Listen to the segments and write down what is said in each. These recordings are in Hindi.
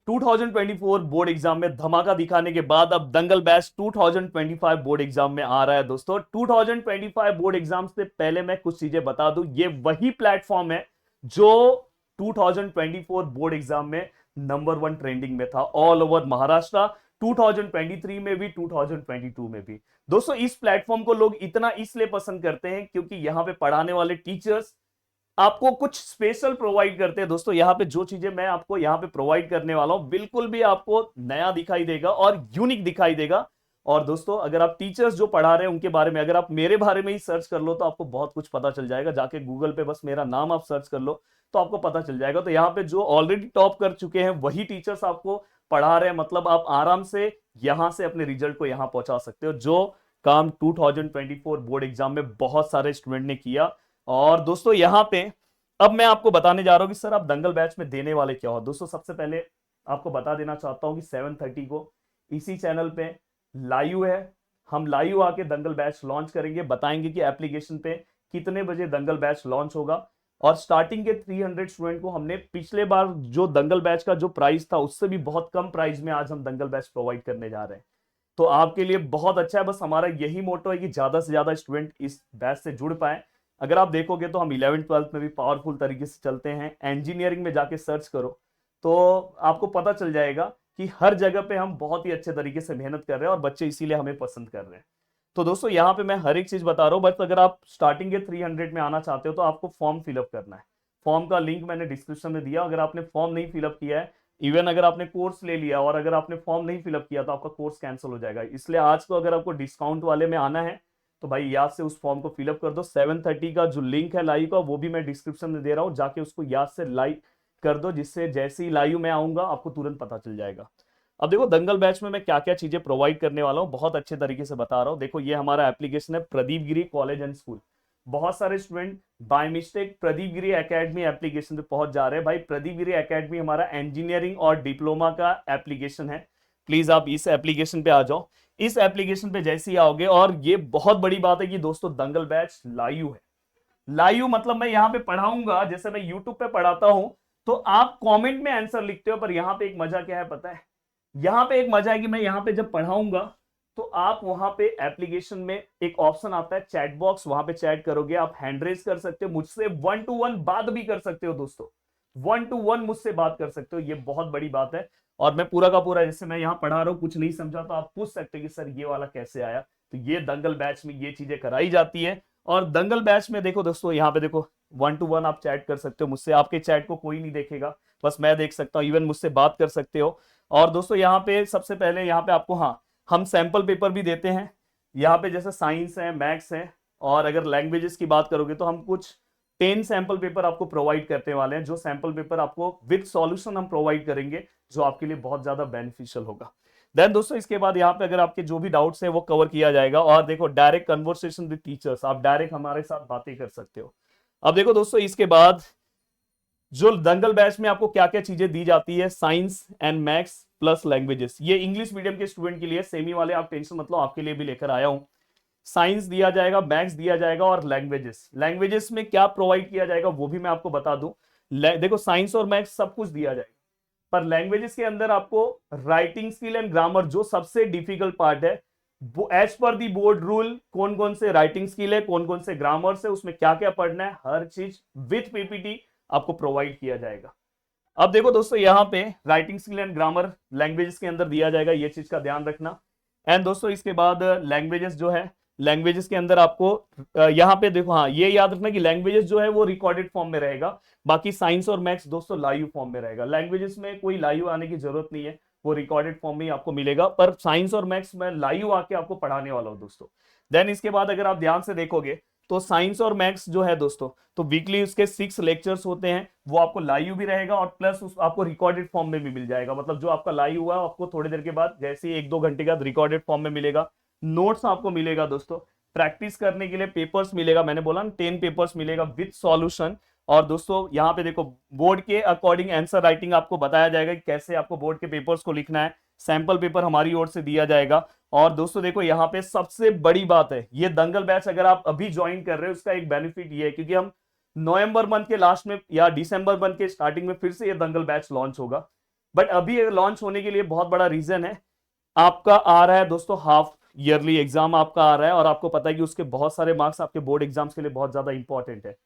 2024 बोर्ड एग्जाम में धमाका दिखाने के बाद अब दंगल बैच 2025 बोर्ड एग्जाम में आ रहा है दोस्तों। 2025 बोर्ड एग्जाम से पहले मैं कुछ चीजें बता दूं, ये वही प्लेटफॉर्म है जो 2024 बोर्ड एग्जाम में नंबर वन ट्रेंडिंग में था ऑल ओवर महाराष्ट्र, 2023 में भी 2022 में भी। दोस्तों इस प्लेटफॉर्म को लोग इतना इसलिए पसंद करते हैं क्योंकि यहां पे पढ़ाने वाले टीचर्स आपको कुछ स्पेशल प्रोवाइड करते हैं। दोस्तों यहाँ पे जो चीजें मैं आपको यहाँ पे प्रोवाइड करने वाला हूं बिल्कुल भी आपको नया दिखाई देगा और यूनिक दिखाई देगा। और दोस्तों अगर आप टीचर्स जो पढ़ा रहे हैं उनके बारे में अगर आप मेरे बारे में ही सर्च कर लो तो आपको बहुत कुछ पता चल जाएगा। जाके गूगल पे बस मेरा नाम आप सर्च कर लो तो आपको पता चल जाएगा। तो यहाँ पे जो ऑलरेडी टॉप कर चुके हैं वही टीचर्स आपको पढ़ा रहे हैं, मतलब आप आराम से यहां से अपने रिजल्ट को यहां पहुंचा सकते हो, जो काम 2024 बोर्ड एग्जाम में बहुत सारे स्टूडेंट ने किया। और दोस्तों यहाँ पे अब मैं आपको बताने जा रहा हूं कि सर आप दंगल बैच में देने वाले क्या हो। दोस्तों सबसे पहले आपको बता देना चाहता हूं कि 7:30 को इसी चैनल पे लाइव है, हम लाइव आके दंगल बैच लॉन्च करेंगे, बताएंगे कि एप्लीकेशन पे कितने बजे दंगल बैच लॉन्च होगा। और स्टार्टिंग के 300 स्टूडेंट को हमने पिछले बार जो दंगल बैच का जो प्राइस था उससे भी बहुत कम प्राइस में आज हम दंगल बैच प्रोवाइड करने जा रहे हैं। तो आपके लिए बहुत अच्छा है, बस हमारा यही मोटो है कि ज्यादा से ज्यादा स्टूडेंट इस बैच से जुड़ पाए। अगर आप देखोगे तो हम 11th 12th में भी पावरफुल तरीके से चलते हैं। इंजीनियरिंग में जाके सर्च करो तो आपको पता चल जाएगा कि हर जगह पे हम बहुत ही अच्छे तरीके से मेहनत कर रहे हैं और बच्चे इसीलिए हमें पसंद कर रहे हैं। तो दोस्तों यहाँ पे मैं हर एक चीज बता रहा हूँ, बस अगर आप स्टार्टिंग के 300 में आना चाहते हो तो आपको फॉर्म फिलअप करना है। फॉर्म का लिंक मैंने डिस्क्रिप्शन में दिया, अगर आपने फॉर्म नहीं फिलअप किया है, इवन अगर आपने कोर्स ले लिया और अगर आपने फॉर्म नहीं फिलअप किया तो आपका कोर्स कैंसिल हो जाएगा। इसलिए आज को अगर आपको डिस्काउंट वाले में आना है तो भाई याद से उस फॉर्म को फिलअप कर दो। 7:30 का जो लिंक है लाइव का वो भी मैं डिस्क्रिप्शन में दे रहा हूं, जाके उसको याद से लाइव कर दो, जिससे जैसे ही लाइव में आऊंगा आपको तुरंत पता चल जाएगा। अब देखो दंगल बैच में मैं क्या क्या चीजें प्रोवाइड करने वाला हूँ, बहुत अच्छे तरीके से बता रहा हूँ। देखो ये हमारा एप्लीकेशन है प्रदीप गिरी कॉलेज एंड स्कूल। बहुत सारे student by mistake Pradeep Giri academy application पे पहुंच जा रहे हैं। भाई प्रदीप गिरी एकेडमी हमारा इंजीनियरिंग और डिप्लोमा का एप्लीकेशन है। प्लीज आप इस एप्लीकेशन पे आ जाओ। इस एप्लीकेशन पे जैसे ही आओगे, और ये बहुत बड़ी बात है कि दोस्तों दंगल बैच लाइव है। लाइव मतलब मैं यहाँ पे पढ़ाऊंगा, जैसे मैं यूट्यूब पे पढ़ाता हूं तो आप कमेंट में आंसर लिखते हो, पर यहाँ पे एक मजा क्या है पता है, यहाँ पे एक मजा है कि मैं यहाँ पे जब पढ़ाऊंगा तो आप वहां पे एप्लीकेशन में एक ऑप्शन आता है चैट बॉक्स, वहां पे चैट करोगे, आप हैंड रेज कर सकते हो, मुझसे 1 to 1 बात भी कर सकते हो दोस्तों। 1 to 1 मुझसे बात कर सकते हो, ये बहुत बड़ी बात है। और मैं पूरा का पूरा, जैसे मैं यहाँ पढ़ा रहा हूँ, कुछ नहीं समझा तो आप पूछ सकते हो कि सर ये वाला कैसे आया। तो ये दंगल बैच में ये चीजें कराई जाती है। और दंगल बैच में देखो दोस्तों, यहाँ पे देखो 1 to 1 आप चैट कर सकते हो मुझसे, आपके चैट को कोई नहीं देखेगा, बस मैं देख सकता हूँ, इवन मुझसे बात कर सकते हो। और दोस्तों यहाँ पे सबसे पहले यहाँ पे आपको, हाँ, हम सैंपल पेपर भी देते हैं। यहाँ पे जैसे साइंस है, मैथ्स है, और अगर लैंग्वेजेस की बात करोगे तो हम कुछ 10 सैंपल पेपर आपको प्रोवाइड करने वाले हैं, जो सैंपल पेपर आपको विद सॉल्यूशन हम प्रोवाइड करेंगे, जो आपके लिए बहुत ज्यादा बेनिफिशियल होगा। देन दोस्तों इसके बाद यहाँ पे अगर आपके जो भी डाउट्स है वो कवर किया जाएगा। और देखो डायरेक्ट कन्वर्सेशन विद टीचर्स, आप डायरेक्ट हमारे साथ बातें कर सकते हो। अब देखो दोस्तों इसके बाद जो दंगल बैच में आपको क्या क्या चीजें दी जाती है, science and maths plus languages, ये इंग्लिश मीडियम के स्टूडेंट के लिए, सेमी वाले आप टेंशन मतलब आपके लिए भी लेकर आया हूं। साइंस दिया जाएगा, मैथ्स दिया जाएगा, और लैंग्वेजेस, लैंग्वेजेस में क्या प्रोवाइड किया जाएगा वो भी मैं आपको बता दूं। देखो साइंस और मैथ्स सब कुछ दिया जाएगा, पर लैंग्वेजेस के अंदर आपको राइटिंग स्किल एंड ग्रामर, जो सबसे डिफिकल्ट पार्ट है, एज पर दी बोर्ड रूल, कौन कौन से राइटिंग स्किल है, कौन कौन से ग्रामर है, उसमें क्या क्या पढ़ना है, हर चीज विथ पीपीटी आपको प्रोवाइड किया जाएगा। अब देखो दोस्तों यहाँ पे writing skill and grammar languages के अंदर दिया जाएगा, ये चीज का ध्यान रखना। एंड दोस्तों इसके बाद लैंग्वेजेस जो है, लैंग्वेजेस के अंदर आपको यहाँ पे देखो, हाँ ये याद रखना कि लैंग्वेजेस जो है वो रिकॉर्डेड फॉर्म में रहेगा, बाकी साइंस और मैथ्स दोस्तों लाइव फॉर्म में रहेगा। लैंग्वेजेस में कोई लाइव आने की जरूरत नहीं है, वो रिकॉर्डेड फॉर्म में ही आपको मिलेगा, पर साइंस और मैथ्स में लाइव आके आपको पढ़ाने वाला हूँ दोस्तों। देन इसके बाद अगर आप ध्यान से देखोगे तो साइंस और मैथ्स जो है दोस्तों, तो वीकली उसके 6 लेक्चर्स होते हैं, वो आपको लाइव भी रहेगा और प्लस उस आपको रिकॉर्डेड फॉर्म में भी मिल जाएगा। मतलब जो आपका लाइव हुआ आपको थोड़ी देर के बाद, जैसे ही 1-2 घंटे के बाद रिकॉर्डेड फॉर्म में मिलेगा। नोट्स आपको मिलेगा दोस्तों, प्रैक्टिस करने के लिए पेपर्स मिलेगा, मैंने बोला ना 10 पेपर्स मिलेगा विद सॉल्यूशन। और दोस्तों यहाँ पे देखो बोर्ड के अकॉर्डिंग आंसर राइटिंग आपको बताया जाएगा कि कैसे आपको बोर्ड के पेपर्स को लिखना है, सैंपल पेपर हमारी ओर से दिया जाएगा। और दोस्तों देखो यहाँ पे सबसे बड़ी बात है, ये दंगल बैच अगर आप अभी ज्वाइन कर रहे हो उसका एक बेनिफिट ये है, क्योंकि हम नवंबर मंथ के लास्ट में या दिसंबर मंथ के स्टार्टिंग में फिर से ये दंगल बैच लॉन्च होगा। बट अभी लॉन्च होने के लिए बहुत बड़ा रीजन है, आपका आ रहा है दोस्तों हाफ ईयरली एग्जाम आपका आ रहा है, और आपको पता है कि उसके बहुत सारे मार्क्स आपके बोर्ड एग्जाम्स के लिए बहुत ज्यादा इंपॉर्टेंट है।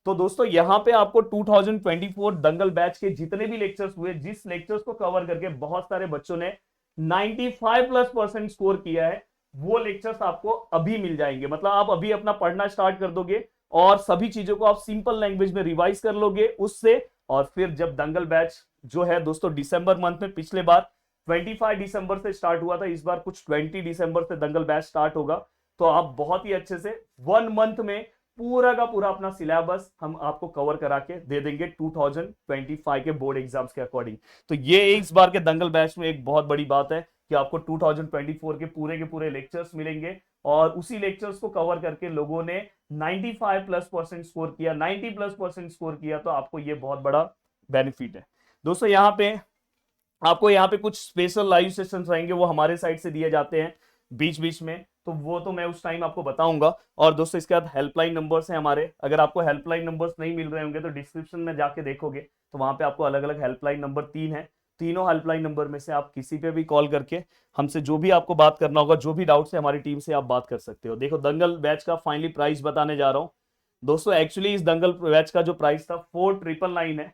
तो दोस्तों यहां पे आपको 2024 दंगल बैच के जितने भी लेक्चर्स हुए, जिस लेक्चर्स को कवर करके बहुत सारे बच्चों ने 95+ % स्कोर किया है, वो लेक्चर्स आपको अभी मिल जाएंगे। मतलब आप अभी अपना पढ़ना स्टार्ट कर दोगे और सभी चीजों को आप सिंपल लैंग्वेज में रिवाइज कर लोगे उससे, और फिर जब दंगल बैच जो है दोस्तों दिसंबर मंथ में, पिछले बार 25 दिसंबर से स्टार्ट हुआ था, इस बार कुछ 20 दिसंबर से दंगल बैच स्टार्ट होगा। तो आप बहुत ही अच्छे से 1 मंथ में पूरा का पूरा अपना सिलेबस हम आपको कवर करा के दे देंगे 2025 के बोर्ड एग्जाम्स के अकॉर्डिंग। तो ये इस बार के दंगल बैच में एक बहुत बड़ी बात है कि आपको 2024 के पूरे लेक्चर्स मिलेंगे, और उसी लेक्चर्स को कवर करके लोगों ने 95+% स्कोर किया, 90+% स्कोर किया, तो आपको ये बहुत बड़ा बेनिफिट है दोस्तों। यहाँ पे आपको यहाँ पे कुछ स्पेशल लाइव सेशंस रहेंगे, वो हमारे साइड से दिए जाते हैं बीच बीच में, तो वो तो मैं उस टाइम आपको बताऊंगा। और दोस्तों इसके बाद हेल्पलाइन नंबर्स हैं हमारे, अगर आपको हेल्पलाइन नंबर्स नहीं मिल रहे होंगे तो डिस्क्रिप्शन में जाके देखोगे, तो वहां पे आपको अलग अलग हेल्पलाइन नंबर 3 है। तीनों हेल्पलाइन नंबर में से आप किसी पे भी कॉल करके हमसे जो भी आपको बात करना होगा, जो भी डाउट्स है, हमारी टीम से आप बात कर सकते हो। देखो दंगल बैच का फाइनली प्राइस बताने जा रहा हूँ दोस्तों। एक्चुअली इस दंगल बैच का जो प्राइस था 4999 है,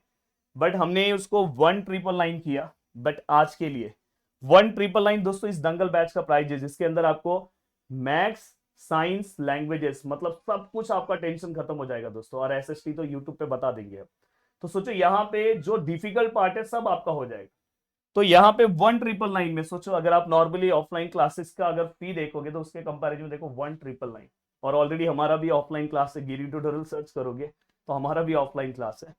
बट हमने उसको 1999 किया। बट आज के लिए 1999 दोस्तों इस दंगल बैच का प्राइस है, जिसके अंदर आपको मैथ्स, साइंस, लैंग्वेजेस, मतलब सब कुछ आपका टेंशन खत्म हो जाएगा दोस्तों, और एसएसटी तो यूट्यूब पे बता देंगे अब। तो सोचो यहाँ पे जो डिफिकल्ट पार्ट है सब आपका हो जाएगा। तो यहाँ पे 1999 में सोचो, अगर आप नॉर्मली ऑफलाइन क्लासेस का अगर फी देखोगे तो उसके कंपैरिजन में देखो 1999, और ऑलरेडी हमारा भी ऑफलाइन क्लास है, गिरी ट्यूटोरियल सर्च करोगे तो हमारा भी ऑफलाइन क्लास है।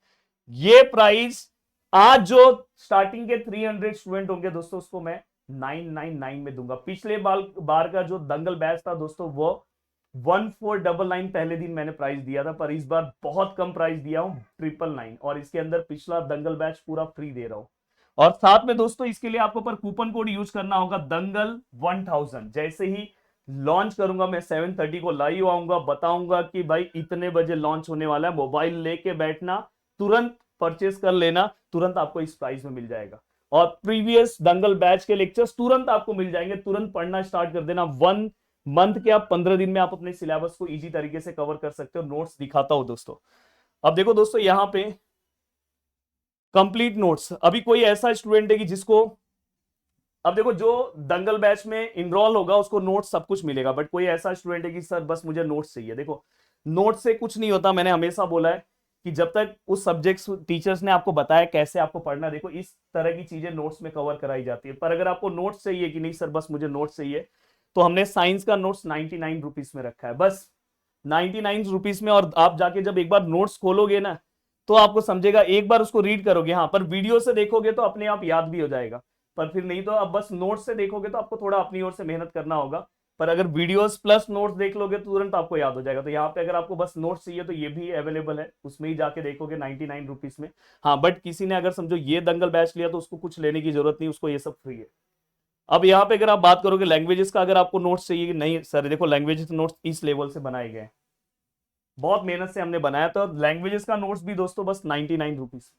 ये प्राइस आज जो स्टार्टिंग के 300 स्टूडेंट होंगे दोस्तों, उसको मैं 999 में दूंगा। पिछले बार का जो दंगल बैच था दोस्तों, वो 1499 पहले दिन मैंने प्राइस दिया था, पर इस बार बहुत कम प्राइस दिया हूं 999, और इसके अंदर पिछला दंगल बैच पूरा फ्री दे रहा हूं। और साथ में दोस्तों इसके लिए आपको पर कूपन कोड यूज करना होगा दंगल 1000। जैसे ही लॉन्च करूंगा मैं 7:30 को लाइव आऊंगा, बताऊंगा कि भाई इतने बजे लॉन्च होने वाला है, मोबाइल लेके बैठना, तुरंत परचेस कर लेना, तुरंत आपको इस प्राइस में मिल जाएगा। और प्रीवियस दंगल बैच के लेक्चर्स तुरंत आपको मिल जाएंगे, तुरंत पढ़ना स्टार्ट कर देना। 1 मंथ के आप 15 दिन में आप अपने सिलेबस को इजी तरीके से कवर कर सकते हो। नोट्स दिखाता हूं दोस्तों। अब देखो दोस्तों यहां पे कंप्लीट नोट्स, अभी कोई ऐसा स्टूडेंट है कि जिसको, अब देखो जो दंगल बैच में इनरोल होगा उसको नोट्स सब कुछ मिलेगा, बट कोई ऐसा स्टूडेंट है कि सर बस मुझे नोट्स चाहिए, देखो नोट्स से कुछ नहीं होता। मैंने हमेशा बोला है कि जब तक उस सब्जेक्ट टीचर्स ने आपको बताया कैसे आपको पढ़ना, देखो इस तरह की चीजें नोट्स में कवर कराई जाती है। पर अगर आपको नोट्स चाहिए कि नहीं सर बस मुझे नोट्स चाहिए, तो हमने साइंस का नोट्स 99 रुपीज में रखा है, बस 99 रुपीज में। और आप जाके जब एक बार नोट्स खोलोगे ना, तो आपको समझेगा, एक बार उसको रीड करोगे, हाँ पर वीडियो से देखोगे तो अपने आप याद भी हो जाएगा, पर फिर नहीं तो आप बस नोट्स से देखोगे तो आपको थोड़ा अपनी ओर से मेहनत करना होगा। पर अगर वीडियोस प्लस नोट्स देख लोगे तो तुरंत आपको याद हो जाएगा। तो यहाँ पे अगर आपको बस नोट्स चाहिए तो ये भी अवेलेबल है, उसमें ही जाके देखोगे 99 रुपीज में। हाँ बट किसी ने अगर समझो ये दंगल बैच लिया तो उसको कुछ लेने की जरूरत नहीं, उसको ये सब फ्री है। अब यहाँ पे अगर आप बात करोगे लैंग्वेजेस का, अगर आपको नोट्स चाहिए कि नहीं सर, देखो लैंग्वेजेस नोट्स इस लेवल से बनाए गए, बहुत मेहनत से हमने बनाया, तो लैंग्वेजेस का नोट्स भी दोस्तों बस 99 रुपीज।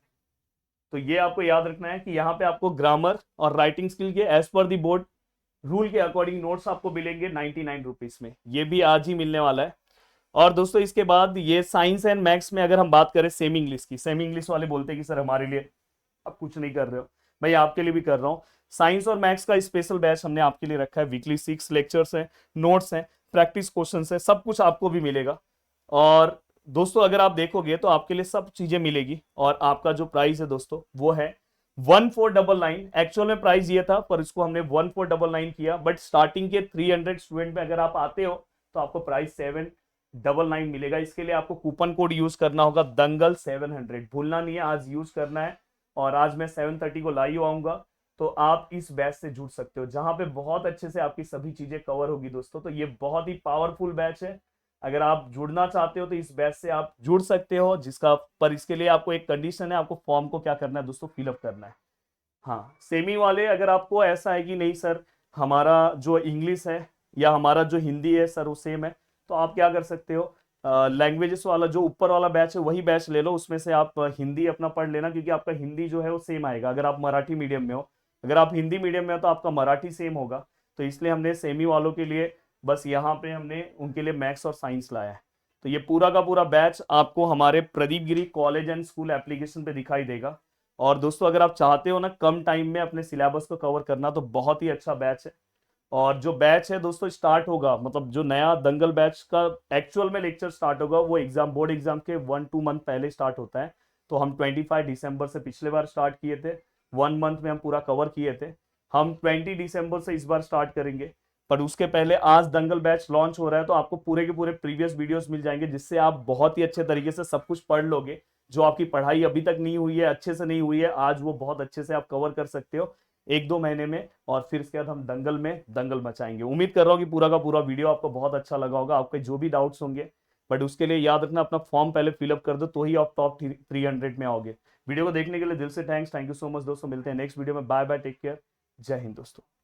तो ये आपको याद रखना है कि यहाँ पे आपको ग्रामर और राइटिंग स्किल के एज पर दी बोर्ड रूल के अकॉर्डिंग नोट्स आपको मिलेंगे 99 रुपीज में, ये भी आज ही मिलने वाला है। और दोस्तों इसके बाद ये साइंस एंड मैथ्स में अगर हम बात करें सेमी इंग्लिश की, सेमी इंग्लिश वाले बोलते हैं कि सर हमारे लिए आप कुछ नहीं कर रहे हो, मैं आपके लिए भी कर रहा हूँ। साइंस और मैथ्स का स्पेशल बैच हमने आपके लिए रखा है, वीकली 6 लेक्चर्स हैं, नोट्स हैं, प्रैक्टिस क्वेश्चन है, सब कुछ आपको भी मिलेगा। और दोस्तों अगर आप देखोगे तो आपके लिए सब चीजें मिलेगी, और आपका जो प्राइस है दोस्तों वो है 1499। एक्चुअल में प्राइस ये था, पर इसको हमने 1499 किया, बट स्टार्टिंग के 300 स्टूडेंट में अगर आप आते हो तो आपको प्राइस 799 मिलेगा। इसके लिए आपको कूपन कोड यूज करना होगा दंगल 700, भूलना नहीं है, आज यूज करना है। और आज मैं 7:30 को लाइव आऊंगा, तो आप इस बैच से जुड़ सकते हो, जहां पे बहुत अच्छे से आपकी सभी चीजें कवर होगी दोस्तों। तो ये बहुत ही पावरफुल बैच है, अगर आप जुड़ना चाहते हो तो इस बैच से आप जुड़ सकते हो, जिसका पर इसके लिए आपको एक कंडीशन है, आपको फॉर्म को क्या करना है दोस्तों, फिलअप करना है। हाँ सेमी वाले अगर आपको ऐसा है कि नहीं सर हमारा जो इंग्लिश है या हमारा जो हिंदी है सर वो सेम है, तो आप क्या कर सकते हो, लैंग्वेजेस वाला जो ऊपर वाला बैच है वही बैच ले लो, उसमें से आप हिंदी अपना पढ़ लेना, क्योंकि आपका हिंदी जो है वो सेम आएगा अगर आप मराठी मीडियम में हो। अगर आप हिंदी मीडियम में हो तो आपका मराठी सेम होगा। तो इसलिए हमने सेमी वालों के लिए बस यहाँ पे हमने उनके लिए मैथ्स और साइंस लाया है। तो ये पूरा का पूरा बैच आपको हमारे प्रदीप गिरी कॉलेज एंड स्कूल एप्लीकेशन पे दिखाई देगा। और दोस्तों अगर आप चाहते हो ना कम टाइम में अपने सिलेबस को कवर करना, तो बहुत ही अच्छा बैच है। और जो बैच है दोस्तों स्टार्ट होगा, मतलब जो नया दंगल बैच का एक्चुअल में लेक्चर स्टार्ट होगा वो एग्जाम बोर्ड एग्जाम के 1-2 मंथ पहले स्टार्ट होता है। तो हम 25 दिसंबर से पिछले बार स्टार्ट किए थे, 1 मंथ में हम पूरा कवर किए थे। हम 20 दिसंबर से इस बार स्टार्ट करेंगे। पर उसके पहले आज दंगल बैच लॉन्च हो रहा है, तो आपको पूरे के पूरे प्रीवियस वीडियोस मिल जाएंगे, जिससे आप बहुत ही अच्छे तरीके से सब कुछ पढ़ लोगे। जो आपकी पढ़ाई अभी तक नहीं हुई है, अच्छे से नहीं हुई है, आज वो बहुत अच्छे से आप कवर कर सकते हो 1-2 महीने में। और फिर इसके बाद हम दंगल में दंगल मचाएंगे। उम्मीद कर रहा हूँ कि पूरा का पूरा वीडियो आपको बहुत अच्छा लगा होगा, आपके जो भी डाउट्स होंगे। बट उसके लिए याद रखना अपना फॉर्म पहले फिलअप कर दो, तो ही आप टॉप 300 में आओगे। वीडियो को देखने के लिए दिल से थैंक यू सो मच दोस्तों। मिलते हैं नेक्स्ट वीडियो में। बाय बाय, टेक केयर, जय हिंद दोस्तों।